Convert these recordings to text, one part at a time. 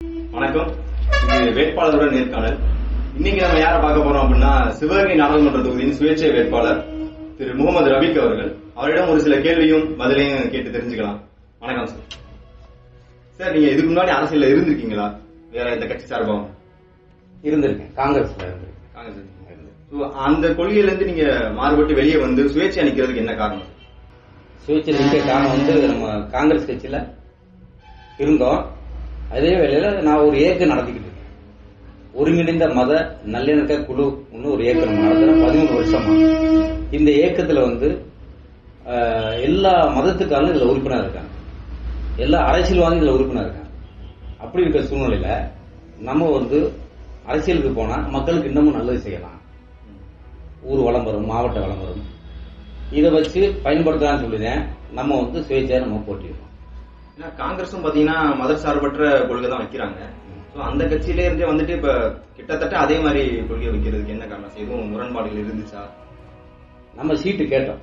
வணக்கம். இது வேட்பாளருடன் நேர்காணல். இன்னைக்கு நம்ம யாரை பார்க்க போறோம் அப்படின்னா, சிவகங்கை நாடாளுமன்ற தொகுதியின் சுயேட்சை வேட்பாளர் திரு முகமது ரபீக் அவர்கள். அவரிடம் ஒரு சில கேள்வியும் பதிலையும் கேட்டு தெரிஞ்சுக்கலாம். வணக்கம் சார். சார், நீங்க இதுக்கு முன்னாடி அரசியல்ல இருந்திருக்கீங்களா? வேற இந்த கட்சி சார்பாக இருந்திருக்கேன். காங்கிரஸ்ல அந்த கொள்கையிலிருந்து நீங்க மாறுபட்டு வெளியே வந்து சுயேட்சை அளிக்கிறதுக்கு என்ன காரணம்? சுயேட்சை நிற்க காரணம் நம்ம காங்கிரஸ் கட்சியில இருந்தோம். அதே வேளையில நான் ஒரு இயக்கம் நடத்திக்கிட்டு இருக்கேன். ஒருங்கிணைந்த மத நல்லிணக்க குழு ஒரு இயக்கம் நடத்துறேன் 13 வருஷமா. இந்த இயக்கத்துல எல்லா மதத்துக்காரும் இதுல உறுப்பினர் இருக்காங்க, எல்லா அரசியல்வாதியும் இதுல உறுப்பினர் இருக்காங்க. அப்படி இருக்கிற சூழ்நிலையில நம்ம அரசியலுக்கு போனா மக்களுக்கு இன்னமும் நல்லது செய்யலாம், ஊர் வளம் வரும், மாவட்ட வளம் வரும், இதை வச்சு பயன்படுத்தலாம்னு சொல்லிதான் நம்ம சுயேட்சையா நம்ம போட்டிருக்கோம். காங்கிரஸும் பாத்தீங்கன்னா மத சார்பற்ற கொள்கை தான் வைக்கிறாங்க. அந்த கட்சியில இருந்தே இப்ப கிட்டத்தட்ட அதே மாதிரி கொள்கை வைக்கிறதுக்கு என்ன காரணம்? எதுவும் முரண்பாடுகள் இருந்துச்சா? நம்ம சீட்டு கேட்டோம்,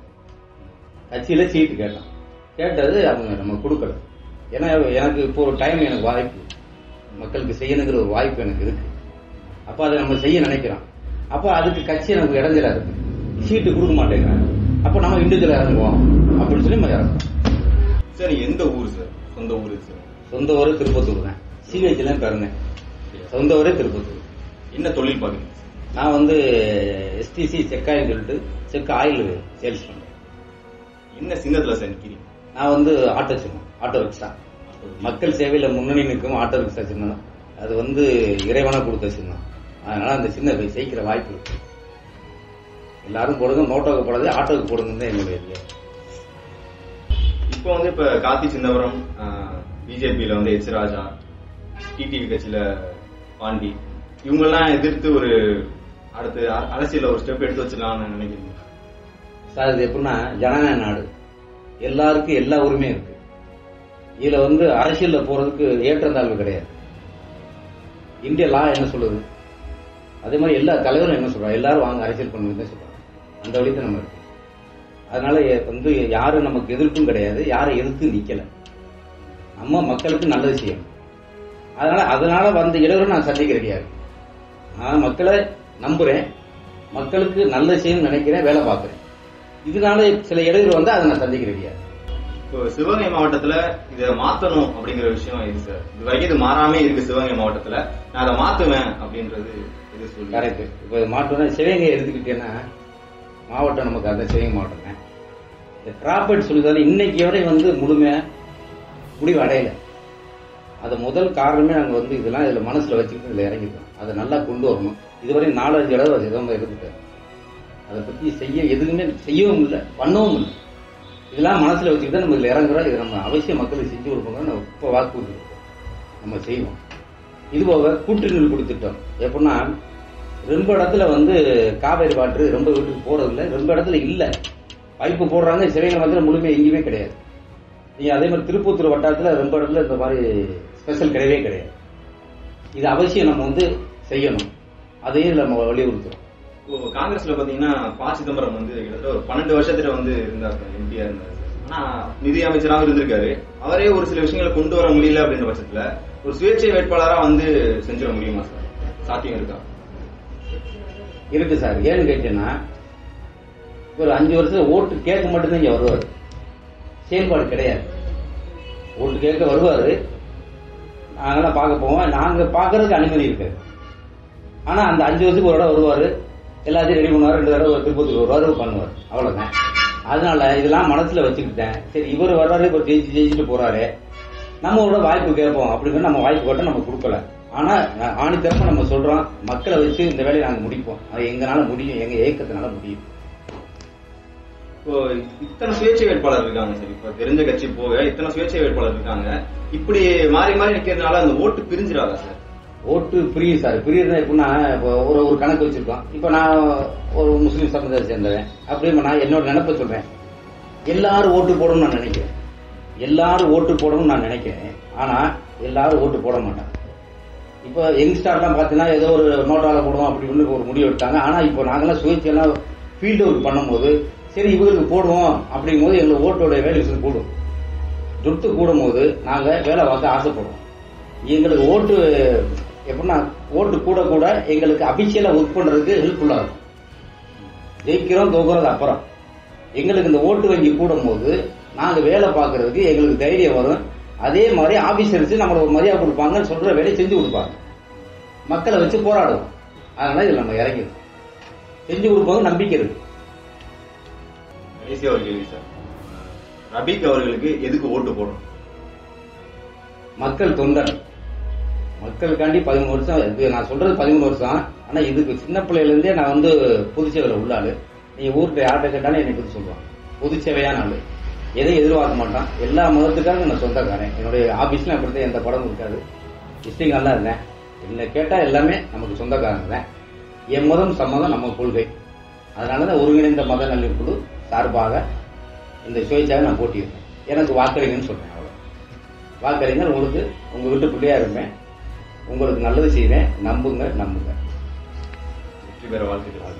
கட்சியில சீட்டு கேட்டோம். கேட்டது அவங்க நம்ம கொடுக்கல. ஏன்னா எனக்கு இப்போ ஒரு டைம், எனக்கு வாய்ப்பு, மக்களுக்கு செய்யணுங்கிற ஒரு வாய்ப்பு எனக்கு இருக்கு. அப்ப அதை நம்ம செய்ய நினைக்கிறோம். அப்ப அதுக்கு கட்சி நமக்கு இடைஞ்சலா இருக்கு, சீட்டு கொடுக்க மாட்டேங்கிறாங்க. அப்ப நம்ம இண்டிவிஜுவலா இறங்குவோம் அப்படின்னு சொல்லி நம்ம இறங்குவோம். சரி, எந்த ஊர் சார்? சொந்த ஊரு சார்? சொந்த ஊரு திருப்பத்தூர் தான். சிஹெச்ல பிறந்தேன். சொந்த ஊரே திருப்பத்தூர். என்ன தொழில் பாக்குறீங்க? நான் எஸ்டிசி செக்காயின்னு சொல்லிட்டு செக் ஆயில் சேல்ஸ் பண்றேன். என்ன சின்னத்துல சார் நிக்கிறீங்க? நான் ஆட்டோ சின்னம், ஆட்டோ ரிக்ஷா. மக்கள் சேவையில முன்னணி நிற்கும் ஆட்டோ ரிக்ஷா சின்னம். அது இறைவனா கொடுத்த சின்னம். அதனால அந்த சின்ன ஜெயிக்கிற வாய்ப்பு இருக்கு. எல்லாரும் போடுங்க, நோட்டோக்கு போடாது, ஆட்டோக்கு போடுங்க தான் என்னுடைய ஐடியா. இப்போ இப்ப கார்த்தி சிதம்பரம், பிஜேபியில எச் ராஜா, டிடிவி கட்சியில பாண்டி, இவங்கெல்லாம் எதிர்த்து ஒரு அடுத்து அரசியல ஒரு ஸ்டெப் எடுத்து வச்சிடலாம்னு நினைக்கிறீங்க சார்? இது எப்படின்னா, ஜனநாயக நாடு, எல்லாருக்கும் எல்லா உரிமையும் இருக்கு. இதுல அரசியல்ல போறதுக்கு ஏற்றத்தாழ்வு கிடையாது. இந்திய லா என்ன சொல்லுது, அதே மாதிரி எல்லா தலைவரும் என்ன சொல்றாங்க, எல்லாரும் வாங்க அரசியல் பண்ணுன்னு சொல்றாங்க. அந்த வழிதான் நம்ம இருக்கு. அதனால யாரும் நமக்கு எதிர்ப்பும் கிடையாது, யாரும் எதிர்த்து நிக்கல. நம்ம மக்களுக்கு நல்லது செய்யணும். அதனால இடையூறு நான் சந்திக்க கிடையாது. நான் மக்களை நம்புறேன், மக்களுக்கு நல்லது செய்யணும்னு நினைக்கிறேன், வேலை பார்க்கிறேன். இதனால சில இடையூறு அதை நான் சந்திக்க கிடையாது. இப்போ சிவகங்கை மாவட்டத்துல இதை மாத்தணும் அப்படிங்கிற விஷயம் இது சார். இது வரைக்கும் இது மாறாமே இருக்கு சிவகங்கை மாவட்டத்துல. நான் அதை மாத்துவேன் அப்படின்றது இது சொல்லி கரெக்ட். இப்ப மாற்றணும். சிவகங்கை எடுத்துக்கிட்டேன்னா மாவட்டம் நமக்கு அந்த சிவகங்கை மாவட்டம் தான். இந்த டிராபர்ட் சொல்லிதாலும் இன்னைக்கு வரை முழுமையா முடிவு அடையல. அது முதல் காரணமே நாங்க இதெல்லாம் இதுல மனசுல வச்சுக்கிட்டு இதுல இறங்கிட்டோம். அதை நல்லா கொண்டு வரணும். இதுவரை 4-5 தடவை சிதம்பரம் இருந்துட்டாரு. அதை பத்தி எதுவுமே செய்யவும் இல்லை, பண்ணவும் இல்லை. இதெல்லாம் மனசுல வச்சுக்கிட்டு நம்ம இதுல இறங்குறோம். இது நம்ம அவசியம் மக்களுக்கு செஞ்சு கொடுப்போம். இப்ப வாக்கு நம்ம செய்வோம். இது போக கூட்டுநீர் கொடுத்துட்டோம். எப்படின்னா, ரொம்ப இடத்துல காவேரி வாட்டர் ரொம்ப வீட்டுக்கு போறது இல்லை, ரொம்ப இடத்துல இல்ல, பைப்பு போடுறாங்க. சிவகங்கை முழுமையா எங்கேயுமே கிடையாது. நீங்க அதே மாதிரி திருப்பத்தூர் வட்டாரத்துல ரொம்ப இடத்துல இந்த மாதிரி ஸ்பெஷல் கிடையவே கிடையாது. இது அவசியம் நம்ம செய்யணும். அதையும் நம்ம வலியுறுத்துறோம். காங்கிரஸ்ல பாத்தீங்கன்னா ப. சிதம்பரம் கிட்டத்தட்ட ஒரு 12 வருஷத்துல இருந்தார், எம்பியா இருந்தாரு. ஆனா நிதி அமைச்சராக இருந்திருக்காரு. அவரே ஒரு சில விஷயங்களை கொண்டு வர முடியல அப்படின்ற பட்சத்துல ஒரு சுயேட்சை வேட்பாளரா செஞ்சிட முடியுமா சார்? சாத்தியம் இருக்கா? இருக்கு சார். ஏன்னு கேட்டீங்கன்னா, ஒரு 5 வருஷம் ஓட்டு கேட்க மட்டும்தான் இங்க வருவாரு, செயல்பாடு கிடையாது. ஓட்டு கேட்க வருவாரு, நாங்கெல்லாம் பார்க்க போவோம். நாங்க பாக்குறதுக்கு அனுமதி இருக்காது. ஆனா அந்த 5 வருஷத்துக்கு ஒரு இடம் வருவாரு, எல்லாத்தையும் ரெடி பண்ணுவாரு, 2 தடவை திருப்பத்தூர் வருவாரு, பண்ணுவாரு, அவ்வளவுதான். அதனால இதெல்லாம் மனசுல வச்சுக்கிட்டேன். சரி, இவர் வர்றாரு, இப்ப ஜெயிச்சுட்டு போறாரு, நம்மளோட வாய்ப்பு கேட்போம் அப்படின்னு நம்ம வாய்ப்பு கேட்ட நம்ம கொடுக்கல. ஆனா ஆணித்தரமா நம்ம சொல்றோம், மக்களை வச்சு இந்த வேலையை நாங்க முடிப்போம். அது எங்கனால முடியும், எங்க இயக்கத்தினால முடியும். இப்போ இத்தனை சுயேட்சை வேட்பாளர் இருக்காங்க சார். இப்ப தெரிஞ்ச கட்சி போக இத்தனை சுயேட்சை வேட்பாளர் இருக்காங்க. இப்படி மாறி மாறி நிக்கிறதுனால அந்த ஓட்டு பிரிஞ்சிடாதா சார்? ஓட்டு பிரியும் சார். பிரியறதா எப்படின்னா, ஒரு கணக்கு வச்சிருக்கோம். இப்ப நான் ஒரு முஸ்லீம் சமுதாயத்தை சேர்ந்தவன். அப்படியே நான் என்னோட நினைப்ப சொல்றேன். எல்லாரும் ஓட்டு போடணும்னு நான் நினைக்கிறேன். எல்லாரும் ஓட்டு போடணும்னு நான் நினைக்கிறேன். ஆனா எல்லாரும் ஓட்டு போட மாட்டாங்க. இப்ப யங்ஸ்டார்லாம் பாத்தீங்கன்னா ஏதோ ஒரு நோட்டால போடுவோம் அப்படின்னு ஒரு முடிவு எடுத்தாங்க. ஆனா இப்போ நாங்கெல்லாம் சுயேட்சையெல்லாம் ஃபீல்டு ஒர்க் பண்ணும்போது, சரி இவங்களுக்கு போடுவோம் அப்படிங்கும் போது எங்களுக்கு ஓட்டோட வேல்யூஸ் கூடும். துட்டு கூடும் போது நாங்க வேலை பார்க்க ஆசைப்படுவோம். எங்களுக்கு ஓட்டு எப்படின்னா ஓட்டு கூட கூட எங்களுக்கு அபிஷியலா ஒர்க் பண்றதுக்கு ஹெல்ப்ஃபுல்லா இருக்கும். ஜெயிக்கிறோம் தோக்குறது அப்புறம், எங்களுக்கு இந்த ஓட்டு வங்கி கூடும் போது நாங்க வேலை பார்க்கறதுக்கு எங்களுக்கு தைரியம் வரும். அதே மாதிரி ஆபீசர்ஸ் நம்மள ஒரு மரியாதை கொடுப்பாங்கன்னு சொல்ற வேலையை செஞ்சு கொடுப்பாங்க. மக்களை வச்சு போராடுவோம். அதனால இதுல நம்ம இறங்கிடும், செஞ்சு கொடுப்போம், நம்பிக்கை இருக்கு. கடைசியா ஒரு கேள்வி சார், ரபீக் அவர்களுக்கு எதுக்கு ஓட்டு போடணும்? மக்கள் தொண்டர், மக்களுக்காண்டி 13 வருஷம். இது நான் சொல்றது 13 வருஷம். ஆனா இதுக்கு சின்ன பிள்ளையில இருந்தே நான் வந்து பொதுச்சேவையில உள்ளாளு. நீங்க ஊருக்கு யார்கிட்ட கேட்டாலும் என்னை பத்தி சொல்லுவாங்க. பொதுச்சேவையான ஆளு, எதையும் எதிர்பார்க்க மாட்டான். எல்லா மதத்துக்காக நான் சொந்தக்காரன். என்னுடைய ஆபீஸ்ல அப்படித்தான் எந்த படமும் இருக்காது. விசிட்டிங் நல்லா இருந்தேன். என்ன கேட்டா எல்லாமே நமக்கு சொந்தக்காரங்க தான். என் மதம் சம்மதம் நம்ம கொள்கை. அதனாலதான் ஒருங்கிணைந்த மத நல்லிக்குழு சார்பாக இந்த சுயேட்சாக நான் போட்டியிருக்கேன். எனக்கு வாக்களிங்கன்னு சொல்றேன். அவ்வளவு வாக்களிங்க. உங்களுக்கு உங்க வீட்டு பிள்ளையா இருப்பேன். உங்களுக்கு நல்லது செய்வேன். நம்புங்க. வெற்றி பெற வாழ்த்துக்கள்.